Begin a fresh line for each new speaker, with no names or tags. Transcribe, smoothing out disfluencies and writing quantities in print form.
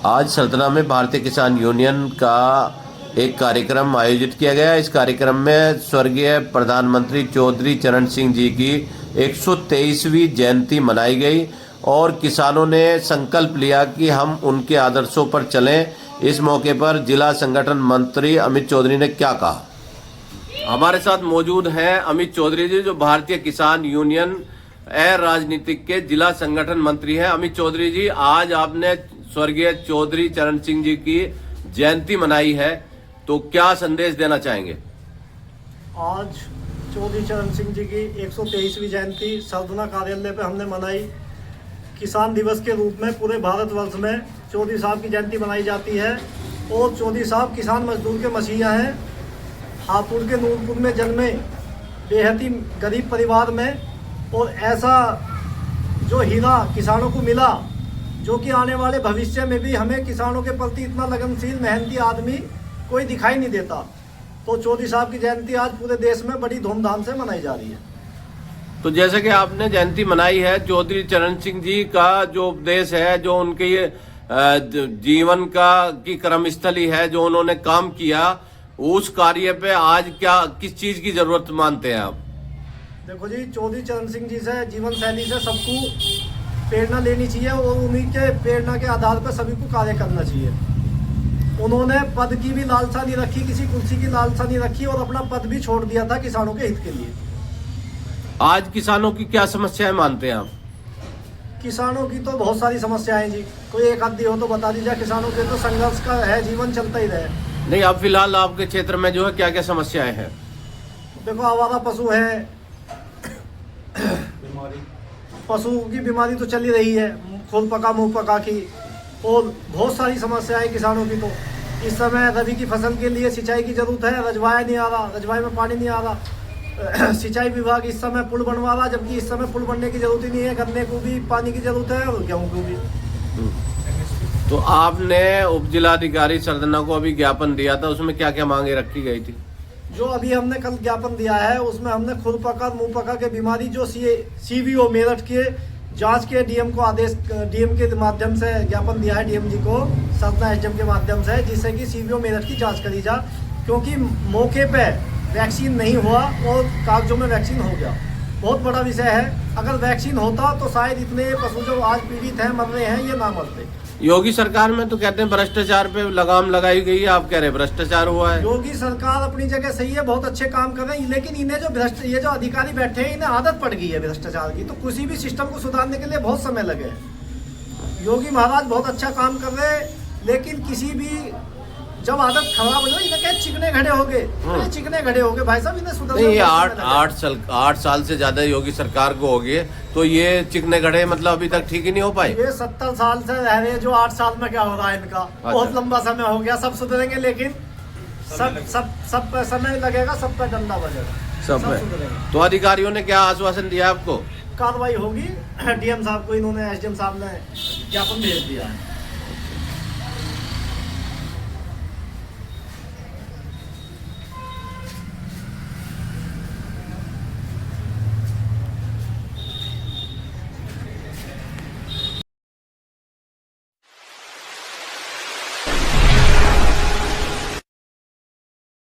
आज सल्तना में भारतीय किसान यूनियन का एक कार्यक्रम आयोजित किया गया। इस कार्यक्रम में स्वर्गीय प्रधानमंत्री चौधरी चरण सिंह जी की 123वीं जयंती मनाई गई और किसानों ने संकल्प लिया कि हम उनके आदर्शों पर चलें। इस मौके पर जिला संगठन मंत्री अमित चौधरी ने क्या कहा? हमारे साथ मौजूद हैं अमित चौधरी जी, जो भारतीय किसान यूनियन राजनीतिक के जिला संगठन मंत्री हैं। अमित चौधरी जी, आज आपने स्वर्गीय चौधरी चरण सिंह जी की जयंती मनाई है, तो क्या संदेश देना चाहेंगे?
आज चौधरी चरण सिंह जी की 123वीं जयंती सल्तना कार्यालय पे हमने मनाई। किसान दिवस के रूप में पूरे भारतवर्ष में चौधरी साहब की जयंती मनाई जाती है और चौधरी साहब किसान मजदूर के मसीहा हैं। हापुड़ के नूरपुर में जन्मे, बेहद ही गरीब परिवार में, और ऐसा जो हीरा किसानों को मिला जो कि आने वाले भविष्य में भी हमें किसानों के प्रति इतना लगनशील मेहनती आदमी कोई दिखाई नहीं देता। तो चौधरी साहब की जयंती आज पूरे देश में बड़ी धूमधाम से मनाई जा रही है।
तो जैसे कि आपने जयंती मनाई है, चौधरी चरण सिंह जी का जो उपदेश है, जो उनके ये जीवन का की कर्मस्थली है, जो उन्होंने काम किया, उस कार्य पे आज क्या किस चीज की जरूरत मानते हैं आप?
देखो जी, चौधरी चरण सिंह जी से जीवन शैली से सबको प्रेरणा लेनी चाहिए और उन्हीं के प्रेरणा के आधार पर सभी को कार्य करना चाहिए। उन्होंने पद की भी लालसा नहीं रखी, किसी कुर्सी की लालसा नहीं रखी और अपना पद भी छोड़ दिया था किसानों के हित के लिए।
आज किसानों की क्या समस्याएं मानते हैं आप?
किसानों की तो बहुत सारी समस्याएं जी, कोई एक आधी हो तो बता दीजिए। किसानों के तो संघर्ष का है, जीवन चलता ही रहे।
नहीं, अब फिलहाल आपके क्षेत्र में जो है क्या क्या समस्याएं हैं?
देखो, आवारा पशु है, पशु की बीमारी तो चली रही है, खुद पका मुंह पका की, और बहुत सारी समस्याएं किसानों की। तो इस समय रबी की फसल के लिए सिंचाई की जरूरत है, रजवाया नहीं आ रहा, रजवाए में पानी नहीं आ रहा। सिंचाई विभाग इस समय पुल बनवा रहा, जबकि इस समय पुल बनने की जरूरत ही नहीं है। गन्ने को भी पानी की जरूरत है और गेहूँ को भी।
तो आपने उप जिलाधिकारी सरदना को अभी ज्ञापन दिया था, उसमें क्या क्या मांगे रखी गई थी?
जो अभी हमने कल ज्ञापन दिया है उसमें हमने खुर पका मुंह पका के बीमारी जो CVO मेरठ के जांच के डीएम को आदेश, डीएम के माध्यम से ज्ञापन दिया है डीएम जी को, सतना SDM के माध्यम से, जिससे कि CVO मेरठ की जांच करी जा, क्योंकि मौके पे वैक्सीन नहीं हुआ और कागजों में वैक्सीन हो गया। बहुत बड़ा विषय है। अगर वैक्सीन होता तो शायद इतने पशु जो आज पीड़ित हैं, मर रहे हैं, ये ना मरते।
योगी सरकार में तो कहते हैं भ्रष्टाचार पे लगाम लगाई गई है, आप कह रहे हैं भ्रष्टाचार हुआ है?
योगी सरकार अपनी जगह सही है, बहुत अच्छे काम कर रहे हैं, लेकिन इन्हें ये जो अधिकारी बैठे हैं, इन्हें आदत पड़ गई है भ्रष्टाचार की। तो किसी भी सिस्टम को सुधारने के लिए बहुत समय लगे। योगी महाराज बहुत अच्छा काम कर रहे हैं, लेकिन किसी भी जब आदत खराब हो जाए, इन्हें क्या चिकने घड़े हो गए, चिकने घड़े हो गए भाई साहब, इन्हें सुधारने
नहीं, 8 साल से ज्यादा योगी सरकार को हो गए, तो ये चिकने घड़े मतलब अभी तक ठीक ही नहीं हो पाए।
ये 70 साल से रह रहे हैं, जो 8 साल में क्या हो रहा है इनका?
अच्छा।
बहुत लंबा समय हो गया। सब सुधरेंगे, लेकिन सब पे समय लगेगा, सब पे डंडा बजेगा, सब सुधरेगा।
तो अधिकारियों ने क्या आश्वासन दिया आपको?
कार्रवाई होगी। डीएम साहब को इन्होंने, SDM साहब ने ज्ञापन भेज दिया है।